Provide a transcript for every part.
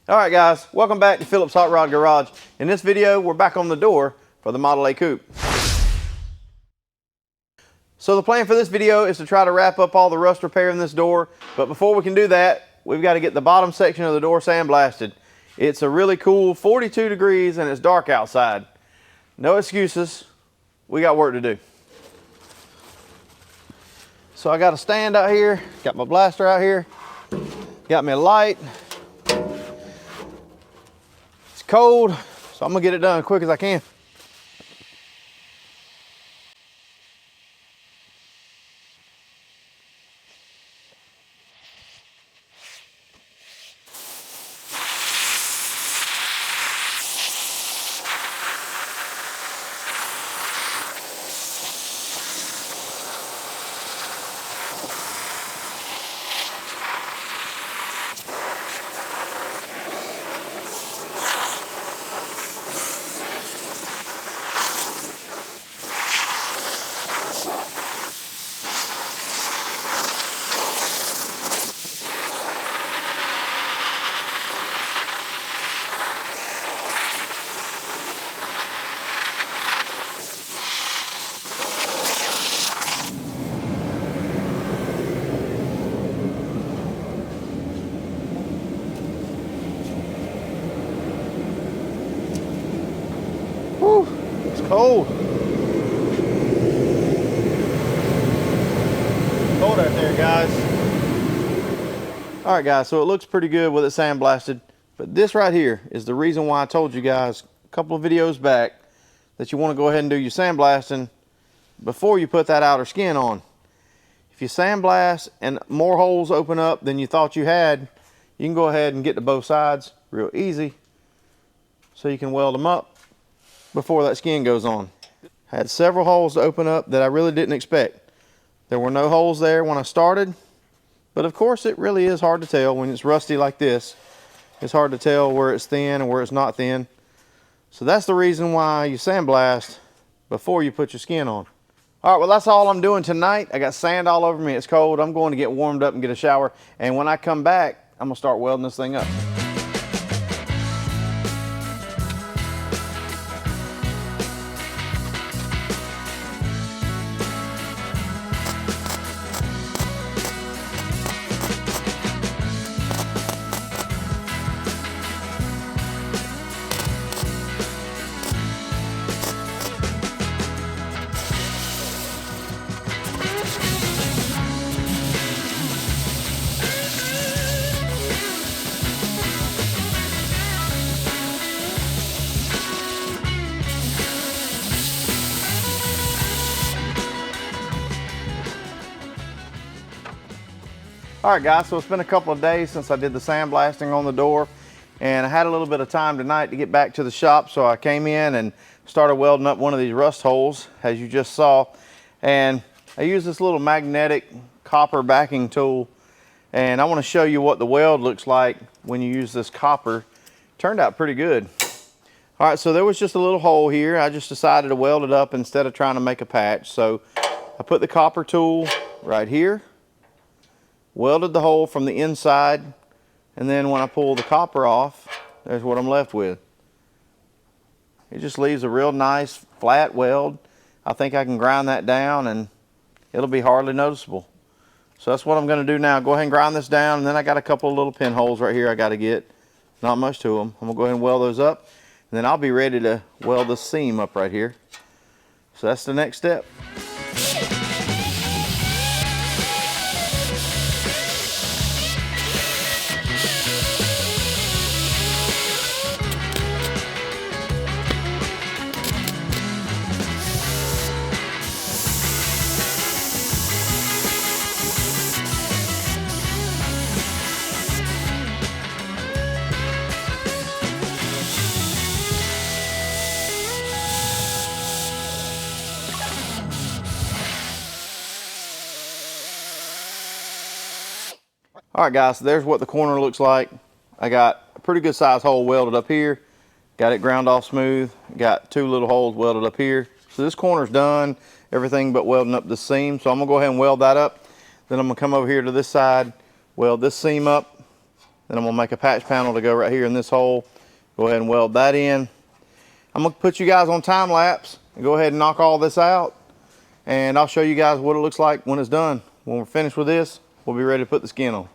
Alright guys, welcome back to Phillips Hot Rod Garage. In this video, we're back on the door for the Model A Coupe. So the plan for this video is to try to wrap up all the rust repair in this door, but before we can do that, we've got to get the bottom section of the door sandblasted. It's a really cool 42 degrees and it's dark outside. No excuses, we got work to do. So I got a stand out here, got my blaster out here, got me a light. It's cold, so I'm gonna get it done as quick as I can. Whew, it's cold. Cold out there, guys. All right, guys, so it looks pretty good with it sandblasted, but this right here is the reason why I told you guys a couple of videos back that you want to go ahead and do your sandblasting before you put that outer skin on. If you sandblast and more holes open up than you thought you had, you can go ahead and get to both sides real easy so you can weld them up before that skin goes on. I had several holes to open up that I really didn't expect. There were no holes there when I started, but of course it really is hard to tell when it's rusty like this. It's hard to tell where it's thin and where it's not thin. So that's the reason why you sandblast before you put your skin on. All right, well that's all I'm doing tonight. I got sand all over me, it's cold. I'm going to get warmed up and get a shower, and when I come back, I'm gonna start welding this thing up. All right guys, so it's been a couple of days since I did the sandblasting on the door, and I had a little bit of time tonight to get back to the shop, so I came in and started welding up one of these rust holes, as you just saw. And I used this little magnetic copper backing tool, and I want to show you what the weld looks like when you use this copper. Turned out pretty good. All right, so there was just a little hole here. I just decided to weld it up instead of trying to make a patch. So I put the copper tool right here, welded the hole from the inside, and then when I pull the copper off, there's what I'm left with. It just leaves a real nice flat weld. I think I can grind that down and it'll be hardly noticeable. So that's what I'm going to do now. Go ahead and grind this down, and then I got a couple of little pinholes right here I got to get. Not much to them. I'm going to go ahead and weld those up, and then I'll be ready to weld the seam up right here. So that's the next step. All right guys, so there's what the corner looks like. I got a pretty good size hole welded up here. Got it ground off smooth. Got two little holes welded up here. So this corner's done, everything but welding up the seam. So I'm gonna go ahead and weld that up. Then I'm gonna come over here to this side, weld this seam up, Then I'm gonna make a patch panel to go right here in this hole. Go ahead and weld that in. I'm gonna put you guys on time lapse and go ahead and knock all this out. And I'll show you guys what it looks like when it's done. When we're finished with this, we'll be ready to put the skin on.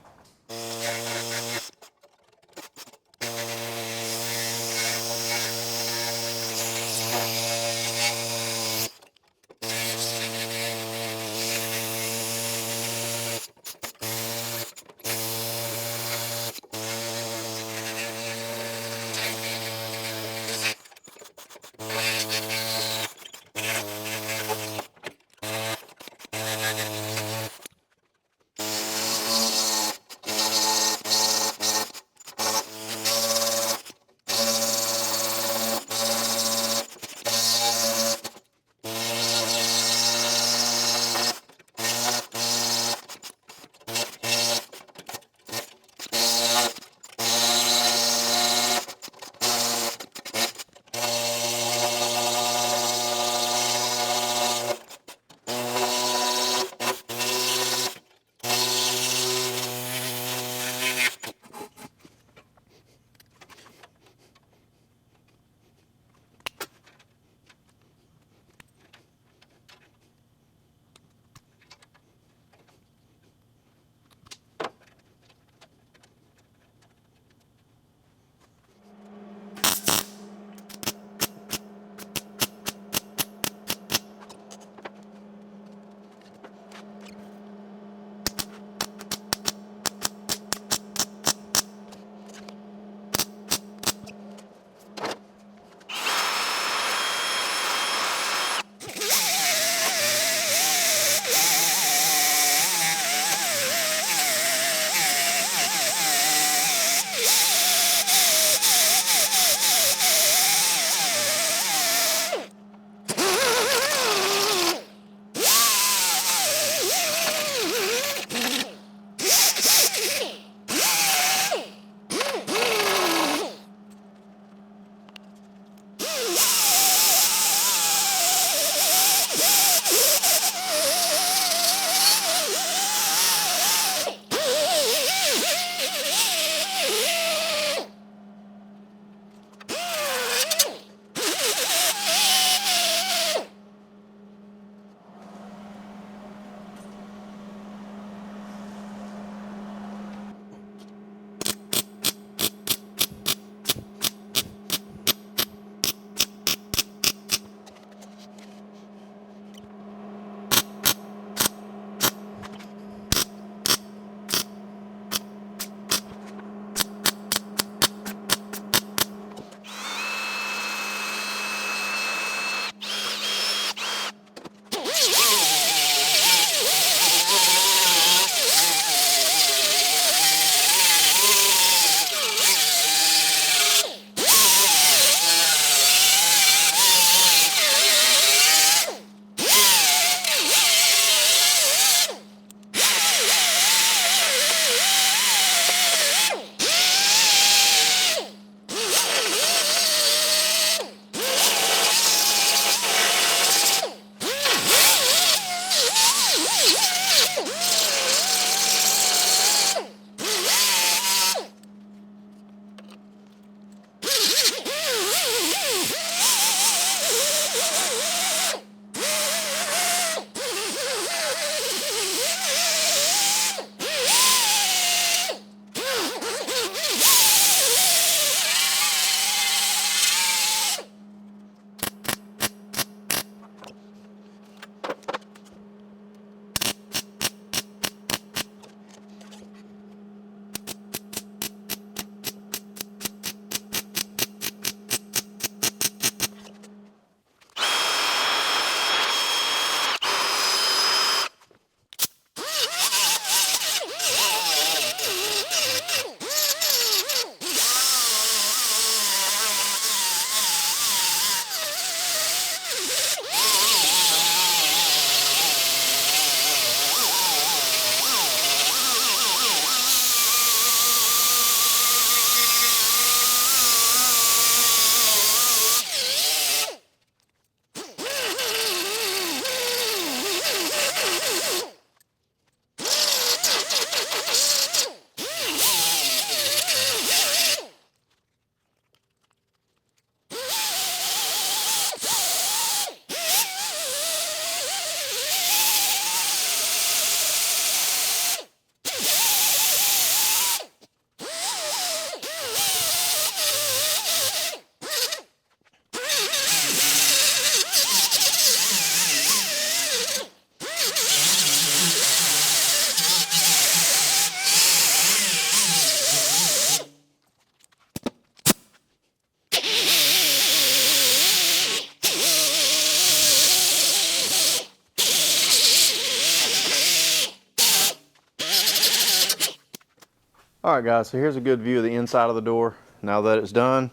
All right guys, so here's a good view of the inside of the door. Now that it's done,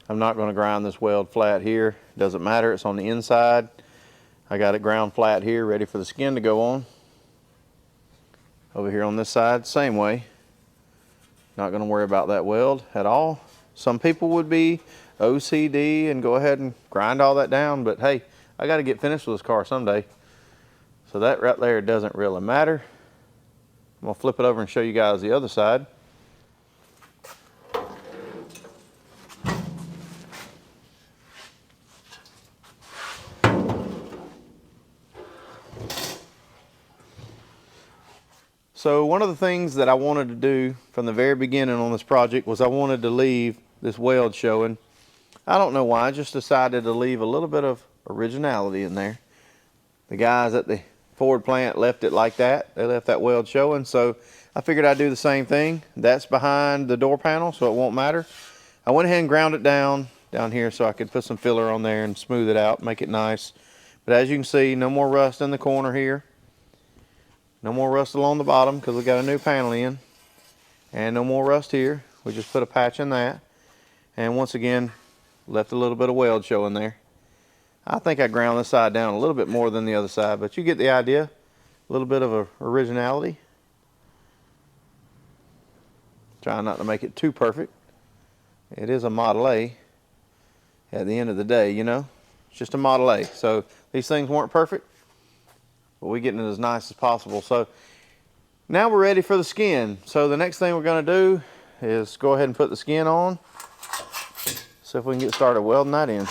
I'm not going to grind this weld flat here. Doesn't matter, it's on the inside. I got it ground flat here, ready for the skin to go on. Over here on this side, same way. Not going to worry about that weld at all. Some people would be OCD and go ahead and grind all that down, but hey, I got to get finished with this car someday. So that right there doesn't really matter. I'm going to flip it over and show you guys the other side. So one of the things that I wanted to do from the very beginning on this project was I wanted to leave this weld showing. I don't know why, I just decided to leave a little bit of originality in there. The guys at the Ford plant left it like that. They left that weld showing, so I figured I'd do the same thing. That's behind the door panel, so it won't matter. I went ahead and ground it down here so I could put some filler on there and smooth it out, make it nice. But as you can see, no more rust in the corner here. No more rust along the bottom because we got a new panel in. And no more rust here. We just put a patch in that. And once again, left a little bit of weld showing there. I think I ground this side down a little bit more than the other side, but you get the idea. A little bit of originality. Trying not to make it too perfect. It is a Model A at the end of the day, you know. It's just a Model A. So these things weren't perfect, but we're getting it as nice as possible. So now we're ready for the skin. So the next thing we're going to do is go ahead and put the skin on. See if we can get started welding that in.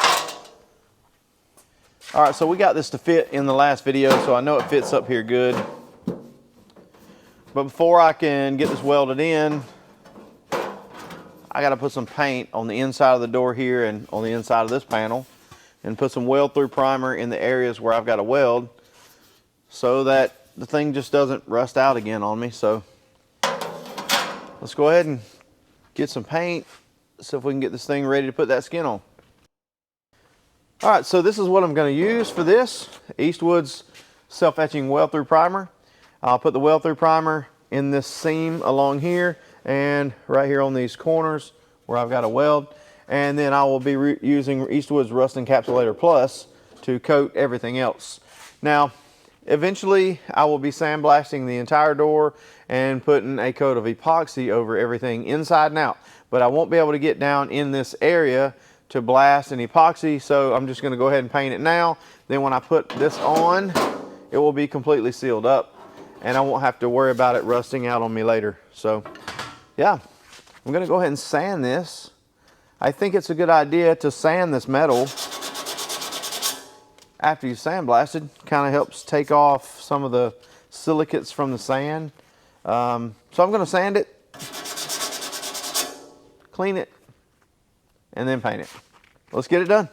All right, so we got this to fit in the last video, so I know it fits up here good. But before I can get this welded in, I got to put some paint on the inside of the door here and on the inside of this panel, and put some weld through primer in the areas where I've got to weld, so that the thing just doesn't rust out again on me. So let's go ahead and get some paint, see if we can get this thing ready to put that skin on. All right, so this is what I'm going to use for this. Eastwood's self-etching weld through primer. I'll put the weld through primer in this seam along here and right here on these corners where I've got a weld. And then I will be using Eastwood's Rust Encapsulator Plus to coat everything else. Now, eventually I will be sandblasting the entire door and putting a coat of epoxy over everything inside and out. But I won't be able to get down in this area to blast an epoxy, so I'm just going to go ahead and paint it now. Then when I put this on, it will be completely sealed up and I won't have to worry about it rusting out on me later. So yeah, I'm going to go ahead and sand this. I think it's a good idea to sand this metal after you sandblasted. Kind of helps take off some of the silicates from the sand. So I'm going to sand it, clean it, and then paint it. Let's get it done.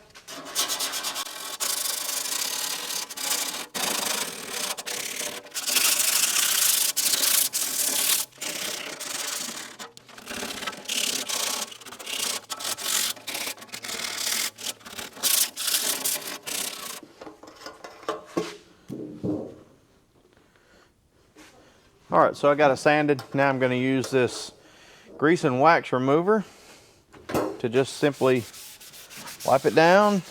All right, so I got it sanded. Now I'm going to use this grease and wax remover to just simply wipe it down.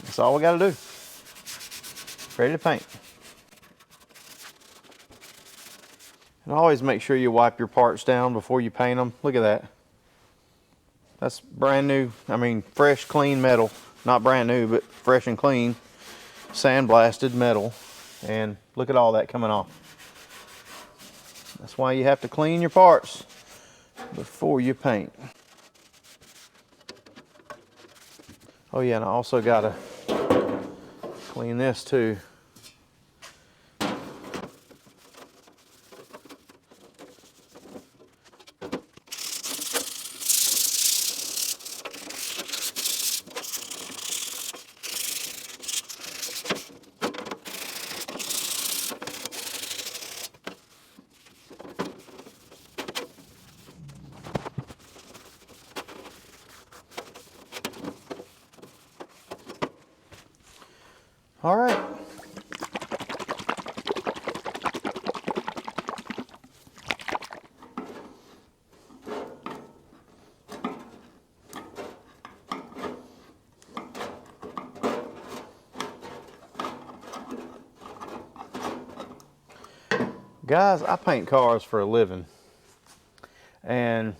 That's all we got to do. Ready to paint. And always make sure you wipe your parts down before you paint them. Look at that. That's brand new, I mean fresh, clean metal. Not brand new, but fresh and clean, sandblasted metal. And look at all that coming off. That's why you have to clean your parts before you paint. Oh yeah, and I also gotta clean this too. All right. Guys, I paint cars for a living, and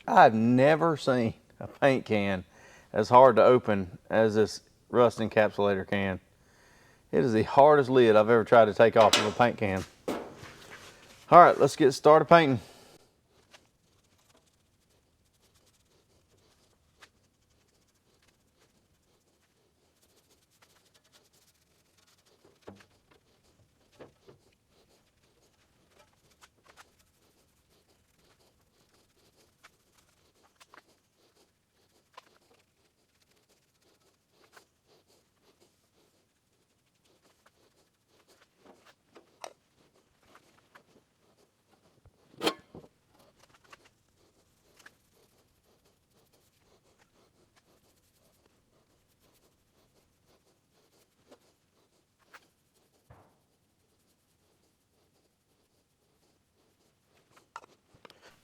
I've never seen a paint can as hard to open as this rust encapsulator can. It is the hardest lid I've ever tried to take off of a paint can. All right, let's get started painting.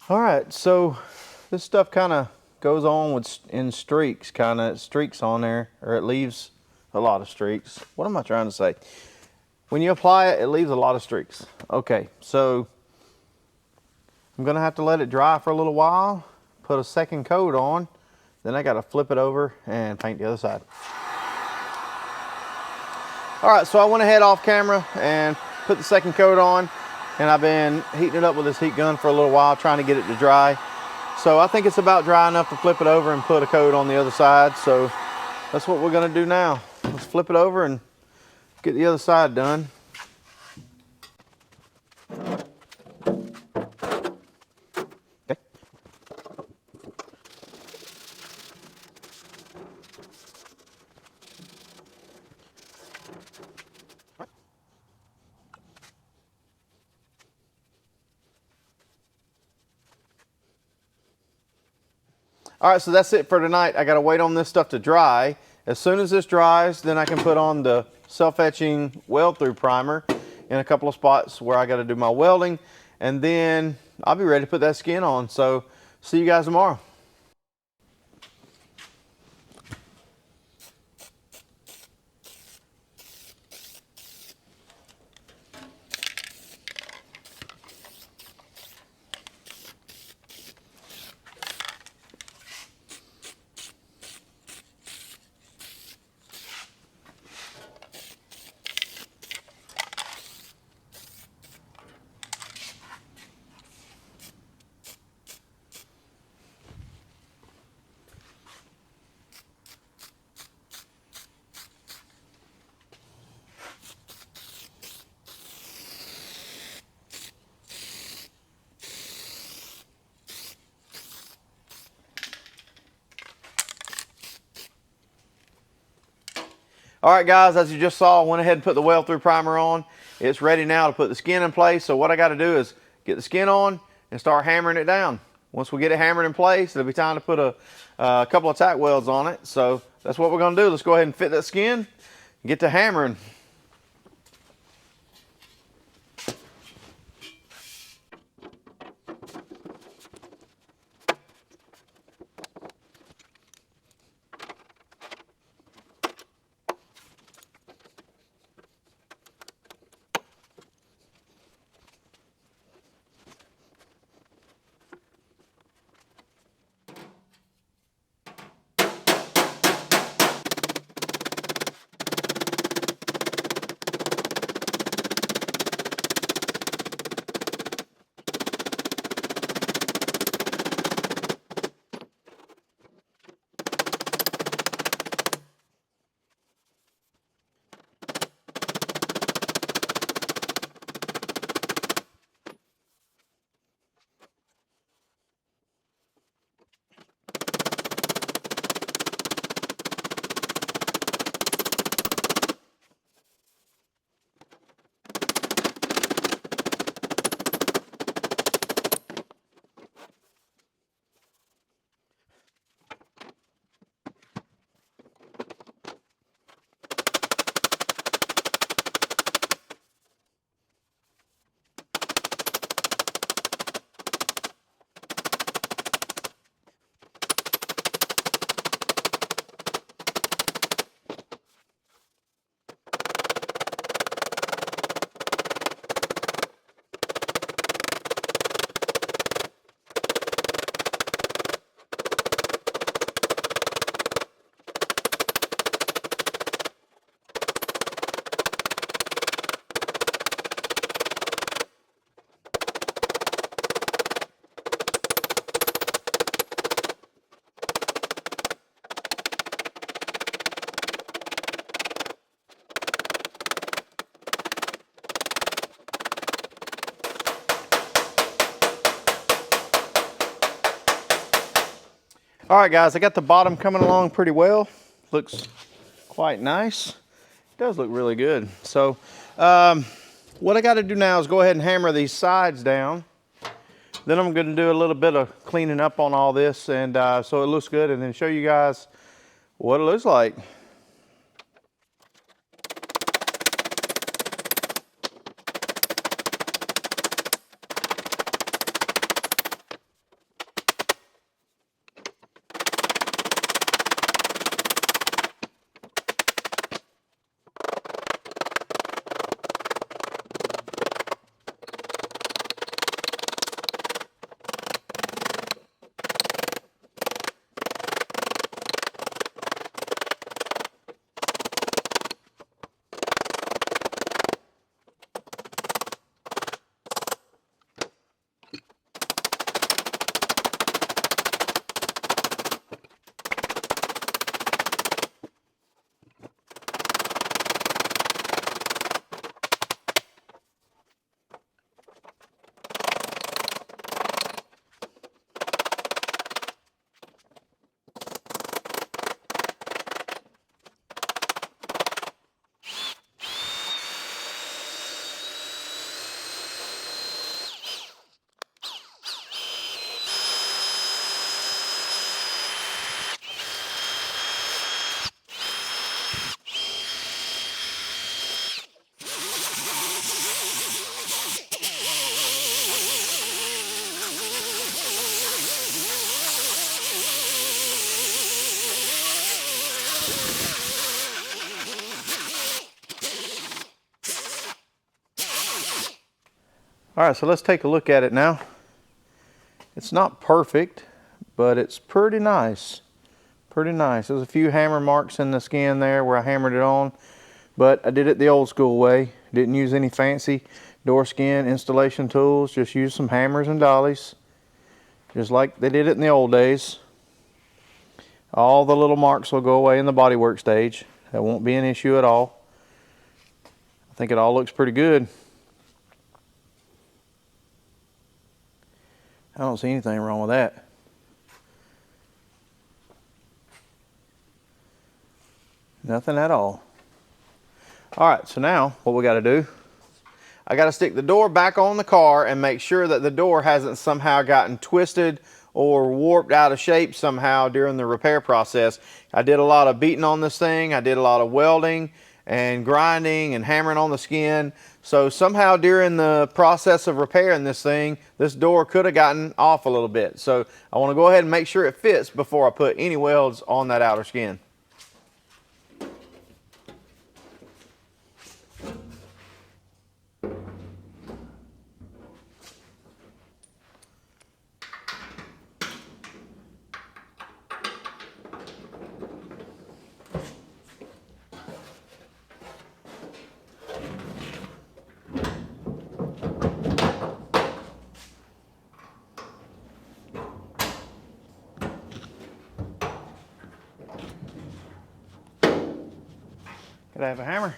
All right, so this stuff kind of goes on in streaks, kind of streaks on there, or it leaves a lot of streaks. What am I trying to say? When you apply it, it leaves a lot of streaks. Okay, so I'm gonna have to let it dry for a little while, put a second coat on, then I gotta flip it over and paint the other side. All right, so I went ahead off camera and put the second coat on, and I've been heating it up with this heat gun for a little while, trying to get it to dry. So I think it's about dry enough to flip it over and put a coat on the other side. So that's what we're gonna do now. Let's flip it over and get the other side done. Okay. All right, so that's it for tonight. I gotta wait on this stuff to dry. As soon as this dries, then I can put on the self-etching weld through primer in a couple of spots where I gotta do my welding, and then I'll be ready to put that skin on. So see you guys tomorrow. All right, guys, as you just saw, I went ahead and put the weld through primer on. It's ready now to put the skin in place. So what I got to do is get the skin on and start hammering it down. Once we get it hammered in place, it'll be time to put a couple of tack welds on it. So that's what we're going to do. Let's go ahead and fit that skin and get to hammering. All right, guys, I got the bottom coming along pretty well. Looks quite nice. It does look really good. So what I got to do now is go ahead and hammer these sides down. Then I'm going to do a little bit of cleaning up on all this, and so it looks good, and then show you guys what it looks like. All right, so let's take a look at it now. It's not perfect, but it's pretty nice. Pretty nice. There's a few hammer marks in the skin there where I hammered it on, but I did it the old school way. Didn't use any fancy door skin installation tools, just used some hammers and dollies, just like they did it in the old days. All the little marks will go away in the bodywork stage. That won't be an issue at all. I think it all looks pretty good. I don't see anything wrong with that. Nothing at all. All right, so now what we got to do, I got to stick the door back on the car and make sure that the door hasn't somehow gotten twisted or warped out of shape somehow during the repair process. I did a lot of beating on this thing. I did a lot of welding and grinding and hammering on the skin. So somehow during the process of repairing this thing, this door could have gotten off a little bit. So I want to go ahead and make sure it fits before I put any welds on that outer skin. Could I have a hammer?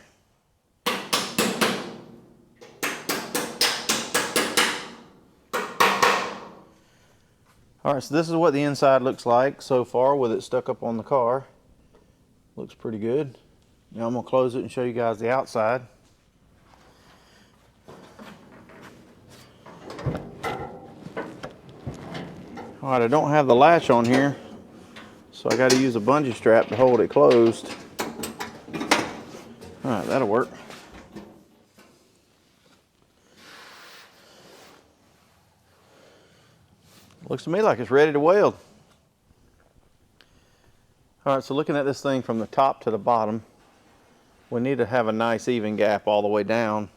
All right, so this is what the inside looks like so far with it stuck up on the car. Looks pretty good. Now I'm gonna close it and show you guys the outside. All right, I don't have the latch on here, so I got to use a bungee strap to hold it closed. All right, that'll work. Looks to me like it's ready to weld. All right, so looking at this thing from the top to the bottom, we need to have a nice even gap all the way down.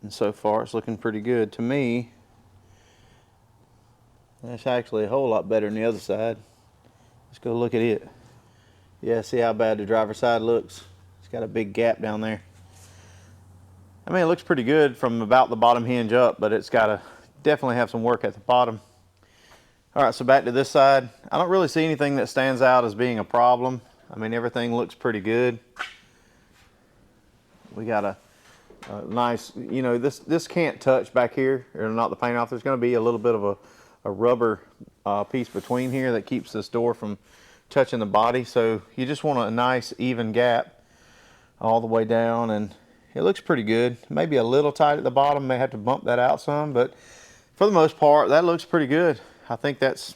And so far it's looking pretty good. To me, that's actually a whole lot better than the other side. Let's go look at it. Yeah, see how bad the driver's side looks? It's got a big gap down there. I mean, it looks pretty good from about the bottom hinge up, but it's got to definitely have some work at the bottom. All right, so back to this side. I don't really see anything that stands out as being a problem. I mean, everything looks pretty good. We got a nice, you know, this can't touch back here, or not the paint off. There's going to be a little bit of a a rubber piece between here that keeps this door from touching the body. So you just want a nice even gap all the way down, and it looks pretty good. Maybe a little tight at the bottom, may have to bump that out some, but for the most part that looks pretty good. I think that's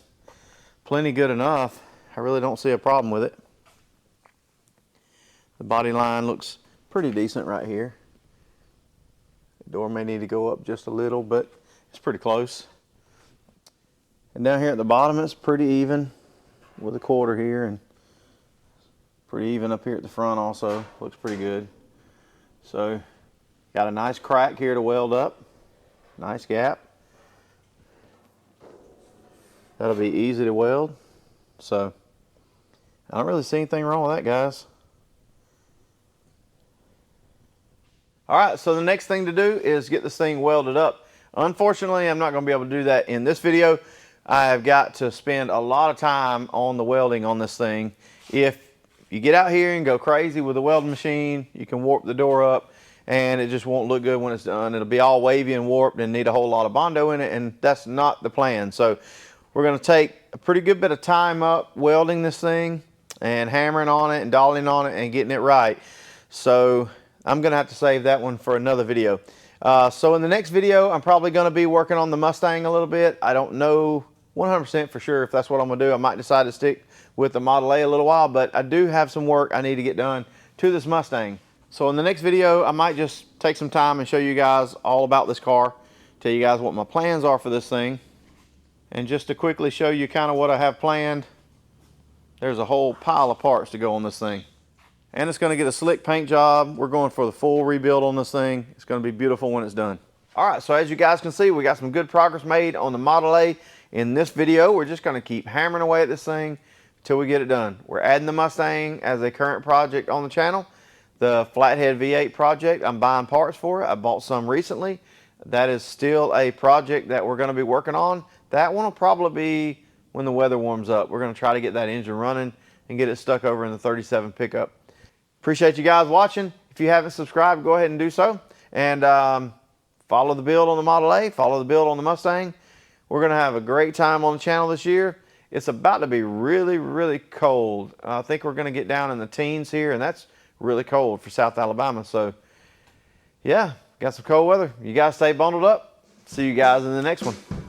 plenty good enough. I really don't see a problem with it. The body line looks pretty decent right here. The door may need to go up just a little, but it's pretty close. And down here at the bottom, it's pretty even with a quarter here, and pretty even up here at the front also. Looks pretty good. So got a nice crack here to weld up. Nice gap. That'll be easy to weld. So I don't really see anything wrong with that, guys. All right, so the next thing to do is get this thing welded up. Unfortunately, I'm not going to be able to do that in this video. I have got to spend a lot of time on the welding on this thing. If you get out here and go crazy with the welding machine, you can warp the door up and it just won't look good when it's done. It'll be all wavy and warped and need a whole lot of Bondo in it, and that's not the plan. So we're going to take a pretty good bit of time up welding this thing and hammering on it and dollying on it and getting it right. So I'm going to have to save that one for another video. So in the next video, I'm probably going to be working on the Mustang a little bit. I don't know 100% for sure if that's what I'm going to do. I might decide to stick with the Model A a little while, but I do have some work I need to get done to this Mustang. So in the next video, I might just take some time and show you guys all about this car, tell you guys what my plans are for this thing. And just to quickly show you kind of what I have planned, there's a whole pile of parts to go on this thing. And it's going to get a slick paint job. We're going for the full rebuild on this thing. It's going to be beautiful when it's done. All right, so as you guys can see, we got some good progress made on the Model A. In this video, we're just going to keep hammering away at this thing until we get it done. We're adding the Mustang as a current project on the channel. The flathead V8 project, I'm buying parts for it. I bought some recently. That is still a project that we're going to be working on. That one will probably be when the weather warms up. We're going to try to get that engine running and get it stuck over in the 37 pickup. Appreciate you guys watching. If you haven't subscribed, go ahead and do so. And follow the build on the Model A, follow the build on the Mustang. We're going to have a great time on the channel this year. It's about to be really, really cold. I think we're going to get down in the teens here, and that's really cold for South Alabama. So, yeah, got some cold weather. You guys stay bundled up. See you guys in the next one.